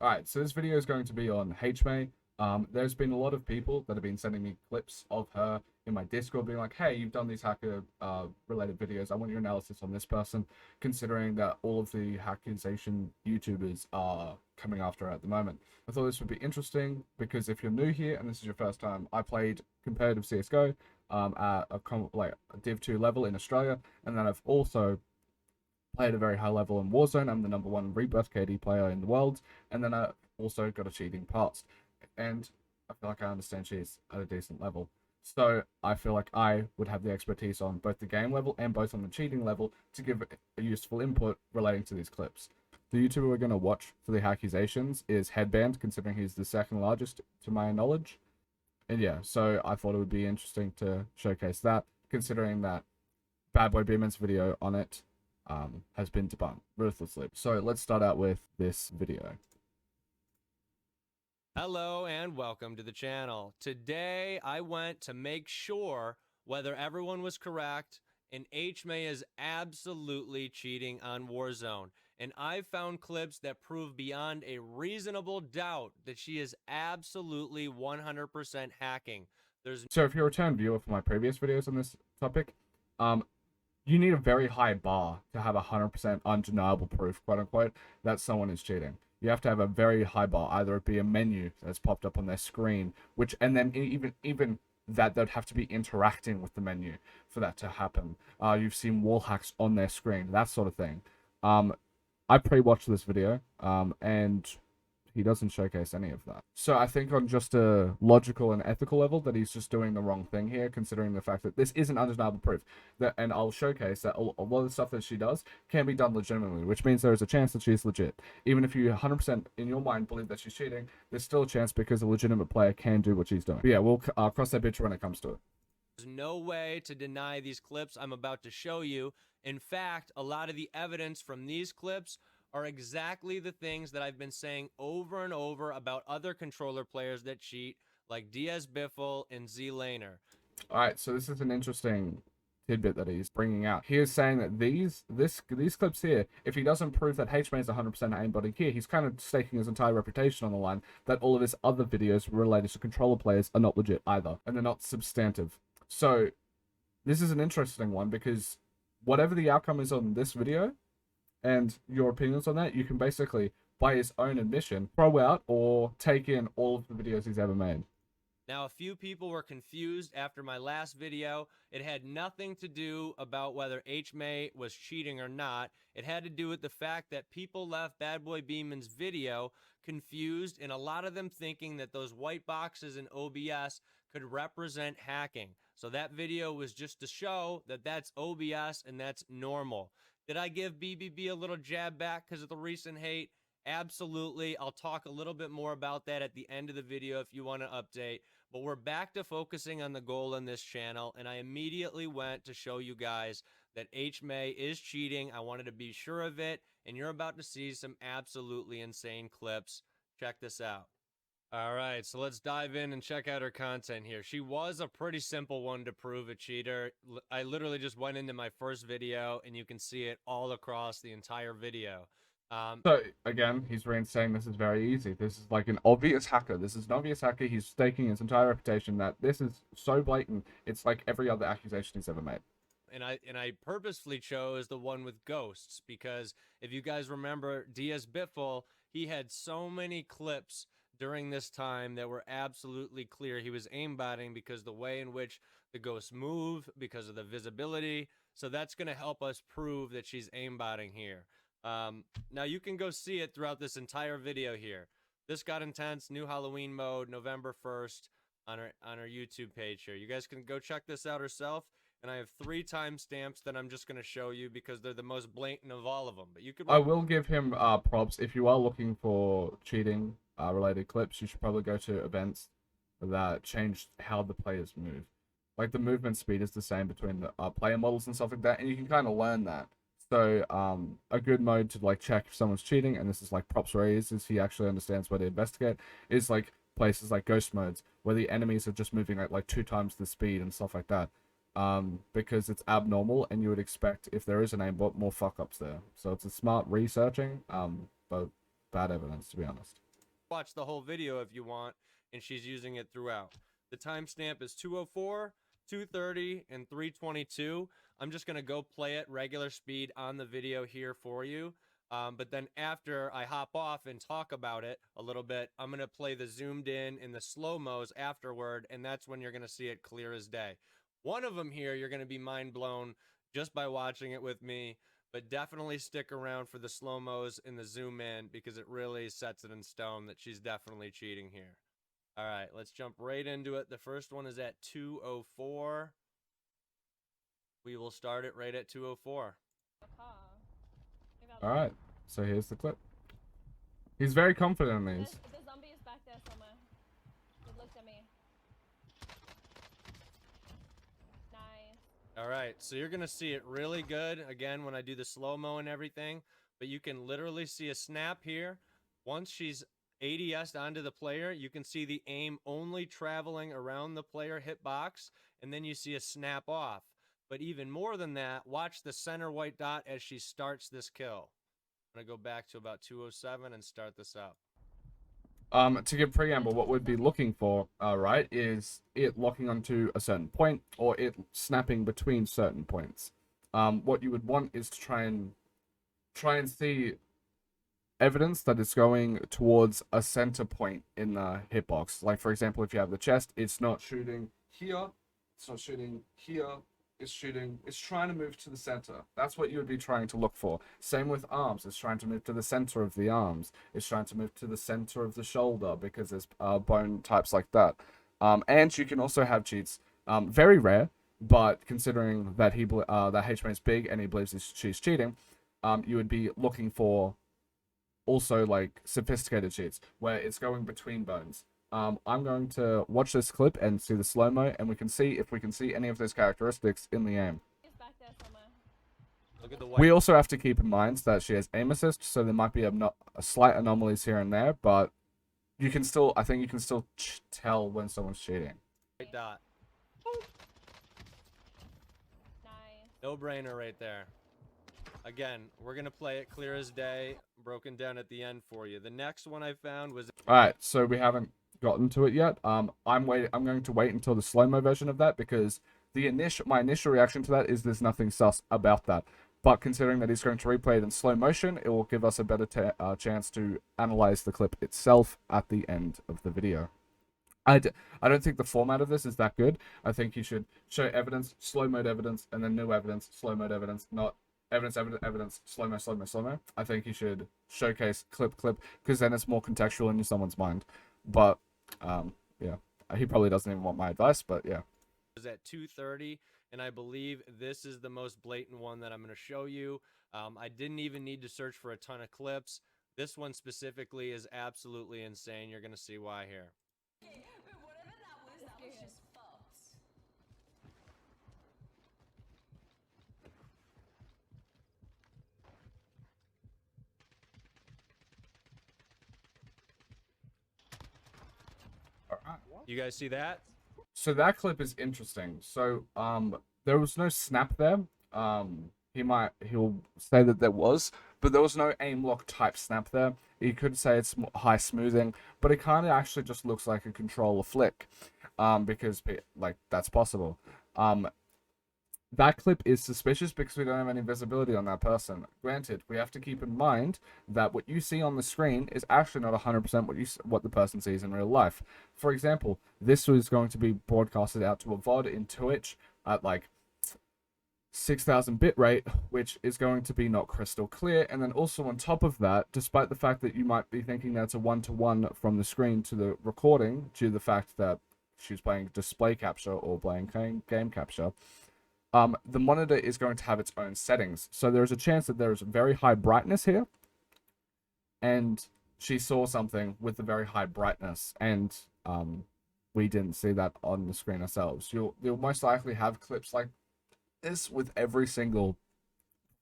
Alright, so this video is going to be on Hmay. There's been a lot of people that have been sending me clips of her in my Discord being like, hey, you've done these hacker related videos. I want your analysis on this person, considering that all of the accusation YouTubers are coming after her at the moment. I thought this would be interesting because if you're new here and this is your first time, I played competitive CSGO at a Div 2 level in Australia, and then I've also play at a very high level in Warzone. I'm the #1 rebirth KD player in the world, and then I also got a cheating past, and I feel like I understand she's at a decent level. So I feel like I would have the expertise on both the game level and both on the cheating level to give a useful input relating to these clips. The YouTuber we're going to watch for the accusations is Headband, considering he's the second largest to my knowledge. And yeah, so I thought it would be interesting to showcase that, considering that Bad Boy Beeman's video on it has been debunked ruthlessly. So let's start out with this video. Hello and welcome to the channel. Today I went to make sure whether everyone was correct, and Hmay is absolutely cheating on Warzone. And I found clips that prove beyond a reasonable doubt that she is absolutely 100% hacking. So if you're a return viewer for my previous videos on this topic, you need a very high bar to have 100% undeniable proof, quote unquote, that someone is cheating. You have to have a very high bar. Either it be a menu that's popped up on their screen, which, and then even that they'd have to be interacting with the menu for that to happen. You've seen wall hacks on their screen, that sort of thing. I pre-watched this video, and he doesn't showcase any of that. So I think on just a logical and ethical level that he's just doing the wrong thing here, considering the fact that this isn't undeniable proof. And I'll showcase that a lot of the stuff that she does can be done legitimately, which means there is a chance that she's legit. Even if you 100% in your mind believe that she's cheating, there's still a chance because a legitimate player can do what she's doing. But yeah, we'll cross that bridge when it comes to it. There's no way to deny these clips I'm about to show you. In fact, a lot of the evidence from these clips are exactly the things that I've been saying over and over about other controller players that cheat, like DS Biffle and Z Laner. Alright, so this is an interesting tidbit that he's bringing out. He is saying that these clips here, if he doesn't prove that Hmay is 100% aimbotting here, he's kind of staking his entire reputation on the line, that all of his other videos related to controller players are not legit either, and they're not substantive. So this is an interesting one because whatever the outcome is on this video, and your opinions on that, you can basically, by his own admission, throw out or take in all of the videos he's ever made. Now, a few people were confused after my last video. It had nothing to do about whether Hmay was cheating or not. It had to do with the fact that people left Bad Boy Beeman's video confused, and a lot of them thinking that those white boxes in OBS could represent hacking. So that video was just to show that that's OBS and that's normal. Did I give BBB a little jab back because of the recent hate? Absolutely. I'll talk a little bit more about that at the end of the video if you want to update. But we're back to focusing on the goal in this channel, and I immediately went to show you guys that Hmay is cheating. I wanted to be sure of it, and you're about to see some absolutely insane clips. Check this out. All right, so let's dive in and check out her content here. She was a pretty simple one to prove a cheater. I literally just went into my first video, and you can see it all across the entire video. So again, he's saying this is very easy. This is like an obvious hacker. This is an obvious hacker. He's staking his entire reputation that this is so blatant. It's like every other accusation he's ever made. And I purposefully chose the one with ghosts because if you guys remember DS Biffle, he had so many clips during this time that were absolutely clear he was aimbotting because the way in which the ghosts move, because of the visibility. So that's going to help us prove that she's aimbotting here. Now you can go see it throughout this entire video here. This got intense, new Halloween mode, November 1st on our YouTube page here. You guys can go check this out yourself. And I have 3 timestamps that I'm just going to show you because they're the most blatant of all of them. But you could. I will give him props. If you are looking for cheating related clips, you should probably go to events that change how the players move. Like the movement speed is the same between the player models and stuff like that, and you can kind of learn that. So a good mode to like check if someone's cheating, and this is like props where he is he actually understands where to investigate, is like places like ghost modes where the enemies are just moving at like 2 times the speed and stuff like that. Because it's abnormal, and you would expect if there is an aimbot, more fuck ups there. So it's a smart researching, but bad evidence, to be honest. watch the whole video if you want, and she's using it throughout. The timestamp is 2:04, 2:30, and 3:22. I'm just going to go play it regular speed on the video here for you. But then after I hop off and talk about it a little bit, I'm going to play the zoomed in and the slow-mos afterward, and that's when you're going to see it clear as day. One of them here, you're going to be mind blown just by watching it with me, but definitely stick around for the slow-mos and the zoom in because it really sets it in stone that she's definitely cheating here. All right, let's jump right into it. The first one is at 2:04. We will start it right at 2:04. All right, so here's the clip. He's very confident in these. The zombie is back there somewhere. It looked at me. Nice. All right, so you're gonna see it really good again when I do the slow-mo and everything, but you can literally see a snap here. Once she's ADS'd onto the player, you can see the aim only traveling around the player hitbox, and then you see a snap off. But even more than that, watch the center white dot as she starts this kill. I'm gonna go back to about 2:07 and start this up. To give preamble, what we'd be looking for, right, is it locking onto a certain point or it snapping between certain points. What you would want is to try and see evidence that it's going towards a center point in the hitbox. Like, for example, if you have the chest, it's not shooting here, it's not shooting here, it's trying to move to the center. That's what you would be trying to look for. Same with arms. It's trying to move to the center of the arms. It's trying to move to the center of the shoulder because there's bone types like that. And you can also have cheats. Very rare, but considering that that Hmay is big and he believes she's cheating, you would be looking for also like sophisticated cheats where it's going between bones. I'm going to watch this clip and see the slow-mo, and we can see if we can see any of those characteristics in the aim. Back there somewhere. Look at the white. We also have to keep in mind that she has aim assist, so there might be a slight anomalies here and there, but you can still, I think you can still tell when someone's cheating. White dot. Nice. No brainer right there. Again, we're gonna play it clear as day, broken down at the end for you. The next one I found was. All right, so we haven't gotten to it yet. I'm going to wait until the slow-mo version of that because my initial reaction to that is there's nothing sus about that. But considering that he's going to replay it in slow motion, it will give us a better chance to analyze the clip itself at the end of the video. I don't think the format of this is that good. I think you should show evidence, slow mode evidence, and then new evidence, slow mode evidence, not evidence, evidence, slow mo, slow mo, slow mo. I think you should showcase clip, because then it's more contextual in someone's mind. But yeah, he probably doesn't even want my advice, but yeah. Was at 2:30, and I believe this is the most blatant one that I'm going to show you. I didn't even need to search for a ton of clips. This one specifically is absolutely insane. You're going to see why here. Whatever that was just fucked. All right. You guys see that? So that clip is interesting. So there was no snap there. He'll say that there was, but there was no aim lock type snap there. He could say it's high smoothing, but it kind of actually just looks like a controller flick, because like that's possible. That clip is suspicious because we don't have any visibility on that person. Granted, we have to keep in mind that what you see on the screen is actually not 100% what the person sees in real life. For example, this was going to be broadcasted out to a VOD in Twitch at like 6,000 bitrate, which is going to be not crystal clear. And then also on top of that, despite the fact that you might be thinking that's a one-to-one from the screen to the recording, due to the fact that she's playing display capture or playing game capture, the monitor is going to have its own settings. So there's a chance that there's very high brightness here, and she saw something with the very high brightness, and we didn't see that on the screen ourselves. You'll most likely have clips like this with every single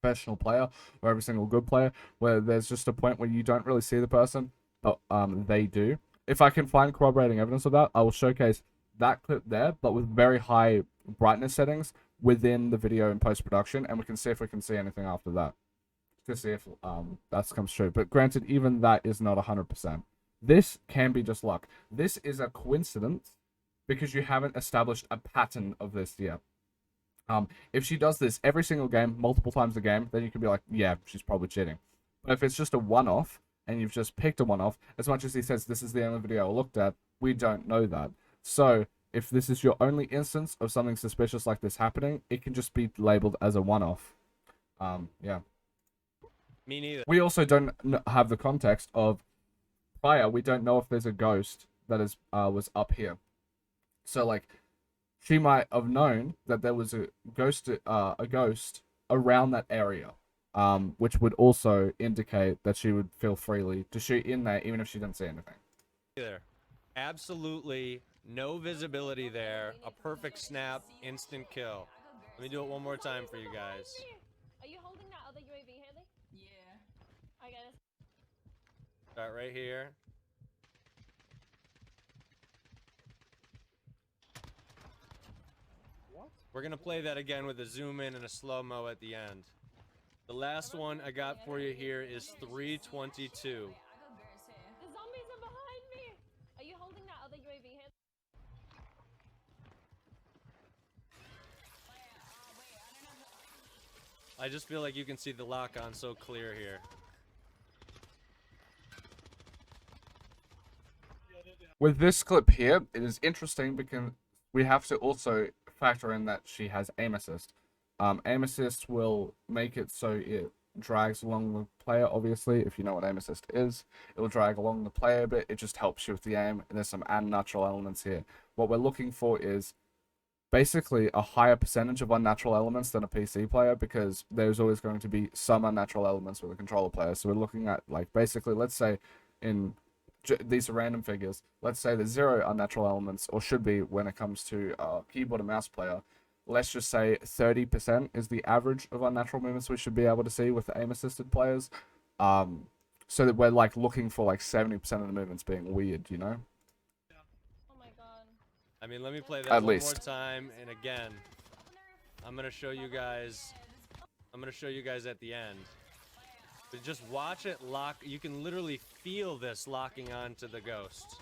professional player or every single good player, where there's just a point where you don't really see the person, but they do. If I can find corroborating evidence of that, I will showcase that clip there, but with very high brightness settings within the video in post-production, and we can see if we can see anything after that to see if that comes true. But granted, even that is not 100%. This can be just luck. This is a coincidence because you haven't established a pattern of this yet. If she does this every single game, multiple times a game, then you can be like, yeah, she's probably cheating. But if it's just a one-off, and you've just picked a one-off, as much as he says this is the only video I looked at, we don't know that. So, if this is your only instance of something suspicious like this happening, it can just be labeled as a one-off. Yeah. Me neither. We also don't have the context of prior. We don't know if there's a ghost that is was up here. So, like, she might have known that there was a ghost around that area, which would also indicate that she would feel freely to shoot in there, even if she didn't see anything. Either. Absolutely no visibility there. A perfect snap, instant kill. Let me do it one more time for you guys. Are you holding that other UAV, Haley? Yeah. I get it. Start right here. We're gonna play that again with a zoom in and a slow-mo at the end. The last one I got for you here is 322. The zombies are behind me! Are you holding that other UAV, Haley? I just feel like you can see the lock on so clear here. With this clip here, it is interesting because we have to also factor in that she has aim assist. Aim assist will make it so it drags along the player, obviously. If you know what aim assist is, it will drag along the player a bit. It just helps you with the aim, and there's some unnatural elements here. What we're looking for is basically a higher percentage of unnatural elements than a PC player, because there's always going to be some unnatural elements with a controller player. So we're looking at, like, basically, let's say in these are random figures. Let's say there's 0 unnatural elements, or should be when it comes to a keyboard and mouse player. Let's just say 30% is the average of unnatural movements we should be able to see with the aim-assisted players. So that we're, like, looking for, like, 70% of the movements being weird, you know? Oh my god. I mean, let me play that At one least. more time, and again, I'm gonna show you guys. I'm gonna show you guys at the end. But just watch it lock. You can literally feel this locking onto the ghost.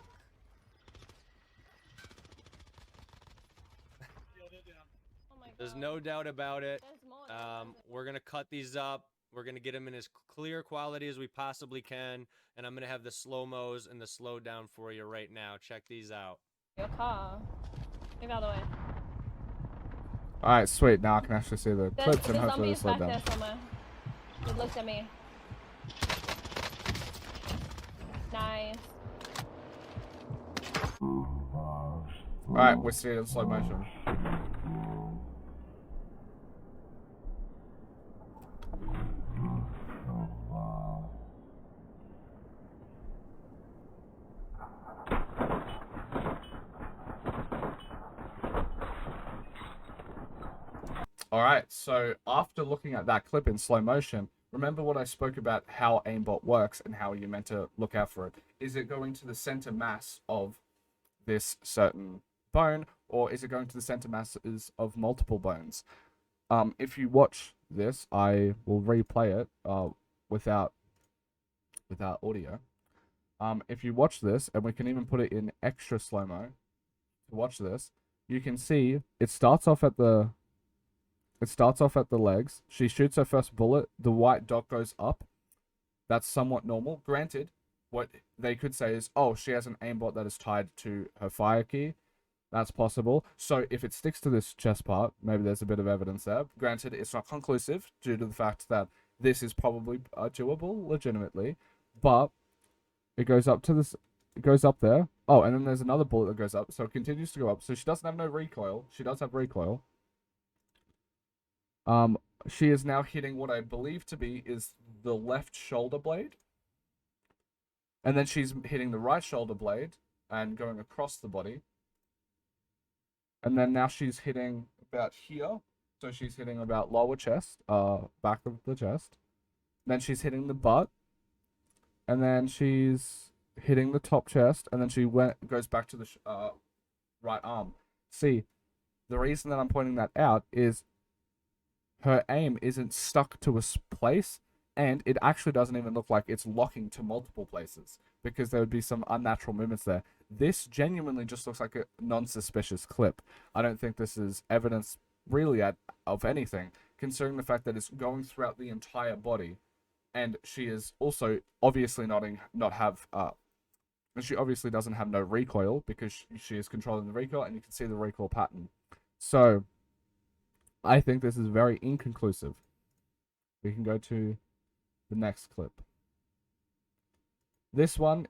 Oh my god. There's no doubt about it. There's more. We're gonna cut these up. We're gonna get them in as clear quality as we possibly can, and I'm gonna have the slow-mos and the slowdown for you right now. Check these out. Your car. Move out of the way. Alright, sweet. Now I can actually see the There's clips and hopefully zombies slow back down. there somewhere. He looked at me. Nice. Alright, we're seeing it in slow motion. Alright, so after looking at that clip in slow motion, remember what I spoke about how aimbot works and how you're meant to look out for it. Is it going to the center mass of this certain bone, or is it going to the center masses of multiple bones? If you watch this, I will replay it without audio. If you watch this, and we can even put it in extra slow-mo to watch this, you can see it starts off at the legs. She shoots her first bullet. The white dot goes up. That's somewhat normal. Granted, what they could say is, oh, she has an aimbot that is tied to her fire key. That's possible. So if it sticks to this chest part, maybe there's a bit of evidence there. Granted, it's not conclusive due to the fact that this is probably doable legitimately, but it goes up to this. It goes up there. Oh, and then there's another bullet that goes up. So it continues to go up. So she doesn't have no recoil. She does have recoil. She is now hitting what I believe to be is the left shoulder blade. And then she's hitting the right shoulder blade and going across the body. And then now she's hitting about here. So she's hitting about lower chest, back of the chest. Then she's hitting the butt. And then she's hitting the top chest. And then she goes back to the right arm. See, the reason that I'm pointing that out is her aim isn't stuck to a place. And it actually doesn't even look like it's locking to multiple places, because there would be some unnatural movements there. This genuinely just looks like a non-suspicious clip. I don't think this is evidence really of anything, considering the fact that it's going throughout the entire body, and she is also obviously not have and she obviously doesn't have no recoil, because she is controlling the recoil, and you can see the recoil pattern. So I think this is very inconclusive. We can go to the next clip. This will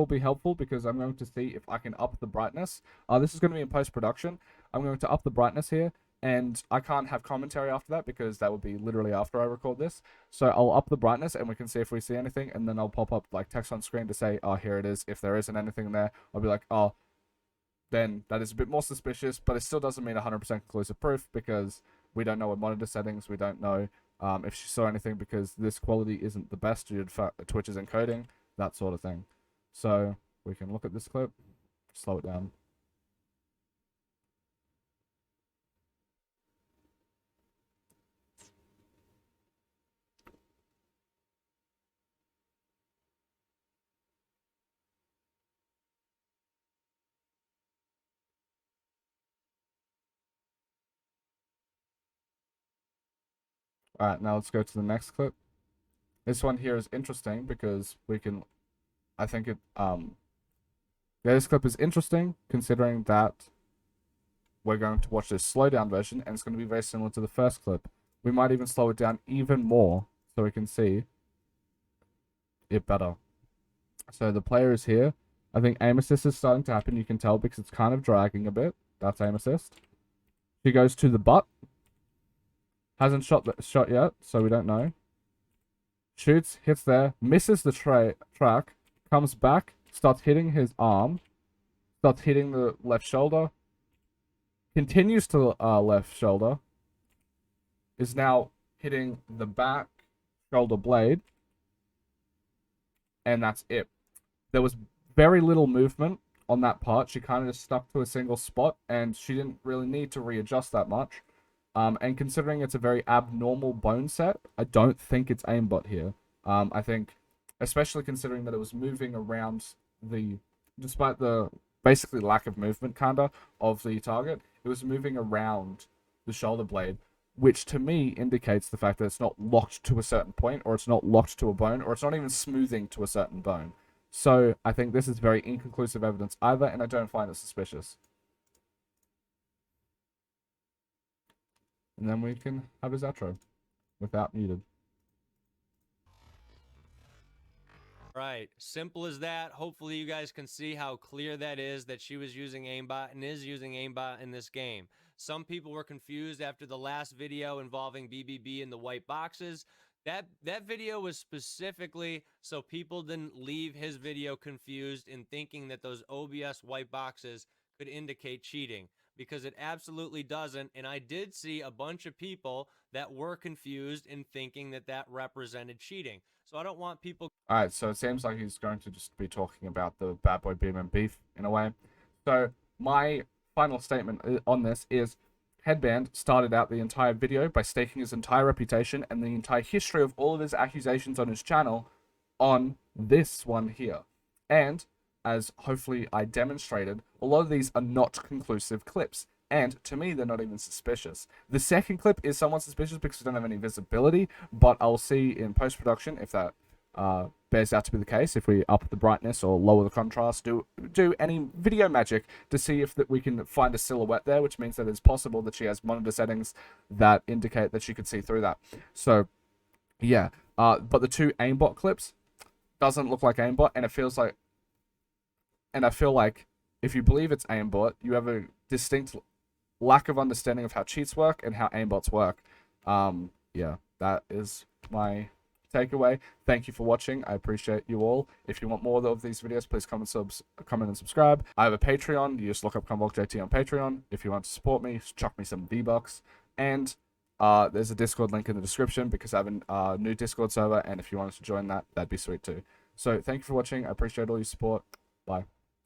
be helpful, because I'm going to see if I can up the brightness. This is going to be in post-production. I'm going to up the brightness here, and I can't have commentary after that, because that would be literally after I record this. So I'll up the brightness, and we can see if we see anything, and then I'll pop up like text on screen to say, oh, here it is. If there isn't anything there, I'll be like, oh, then that is a bit more suspicious, but it still doesn't mean 100% conclusive proof, because we don't know her monitor settings, we don't know if she saw anything, because this quality isn't the best due to Twitch's encoding, that sort of thing. So we can look at this clip, slow it down. Alright, now let's go to the next clip. This one here is interesting, because we can, I think it, yeah, this clip is interesting, considering that we're going to watch this slowdown version, and it's going to be very similar to the first clip. We might even slow it down even more, so we can see it better. So the player is here. I think aim assist is starting to happen, you can tell, because it's kind of dragging a bit. That's aim assist. She goes to the butt. Hasn't shot yet, so we don't know. Shoots, hits there, misses the track, comes back, starts hitting his arm, starts hitting the left shoulder, continues to left shoulder, is now hitting the back shoulder blade, and that's it. There was very little movement on that part. She kind of just stuck to a single spot, and she didn't really need to readjust that much. And considering it's a very abnormal bone set, I don't think it's aimbot here. I think, especially considering that it was moving around despite the basically lack of movement, kinda, of the target, it was moving around the shoulder blade, which to me indicates the fact that it's not locked to a certain point, or it's not locked to a bone, or it's not even smoothing to a certain bone. So I think this is very inconclusive evidence either, and I don't find it suspicious. And then we can have his outro without muted. Right. Simple as that. Hopefully you guys can see how clear that is, that she was using aimbot and is using aimbot in this game. Some people were confused after the last video involving BBB in the white boxes. That video was specifically so people didn't leave his video confused in thinking that those OBS white boxes could indicate cheating, because it absolutely doesn't. And I did see a bunch of people that were confused in thinking that that represented cheating. So I don't want people... Alright, so it seems like he's going to just be talking about the Bad Boy Beeman beef in a way. So my final statement on this is, Headband started out the entire video by staking his entire reputation and the entire history of all of his accusations on his channel on this one here. And, as hopefully I demonstrated, a lot of these are not conclusive clips. And to me, they're not even suspicious. The second clip is somewhat suspicious because we don't have any visibility, but I'll see in post-production if that bears out to be the case, if we up the brightness or lower the contrast, do any video magic to see if we can find a silhouette there, which means that it's possible that she has monitor settings that indicate that she could see through that. So, yeah. But the two aimbot clips doesn't look like aimbot, and it feels like... And I feel like if you believe it's aimbot, you have a distinct lack of understanding of how cheats work and how aimbots work. Yeah, that is my takeaway. Thank you for watching. I appreciate you all. If you want more of these videos, please comment and subscribe. I have a Patreon. You just look up ConvoltJT on Patreon. If you want to support me, chuck me some V-Bucks. And there's a Discord link in the description, because I have a new Discord server, and if you wanted to join that, that'd be sweet too. So thank you for watching. I appreciate all your support. Bye.